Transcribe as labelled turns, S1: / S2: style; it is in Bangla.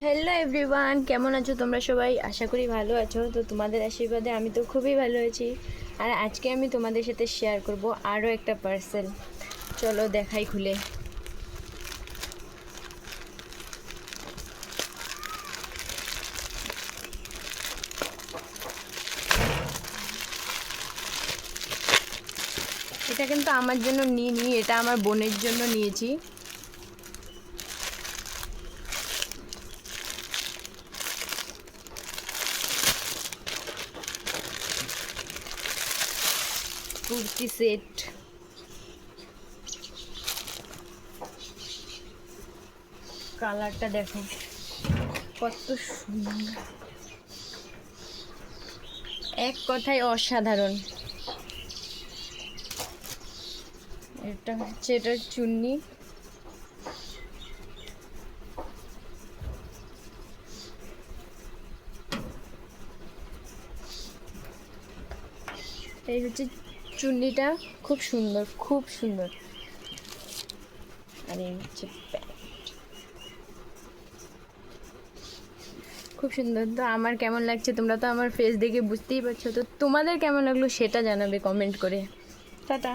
S1: হ্যালো এভরিওয়ান, কেমন আছো তোমরা সবাই? আশা করি ভালো আছো। তো তোমাদের আশীর্বাদে আমি তো খুবই ভালো আছি। আর আজকে আমি তোমাদের সাথে শেয়ার করব আরও একটা পার্সেল। চলো দেখাই খুলে। এটা কিন্তু আমার জন্য নিইনি, এটা আমার বোনের জন্য নিয়েছি। কুর্তি সেট, কালারটা দেখো কত সুন্দর, এক কথায় অসাধারণ। এটা হচ্ছে এটার চুন্নি, এই হচ্ছে চুন্নিটা, খুব সুন্দর খুব সুন্দর। আর এই হচ্ছে প্যান্ট, খুব সুন্দর। তো আমার কেমন লাগছে তোমরা তো আমার ফেস দেখে বুঝতেই পারছো। তো তোমাদের কেমন লাগলো সেটা জানাবে কমেন্ট করে। টাটা।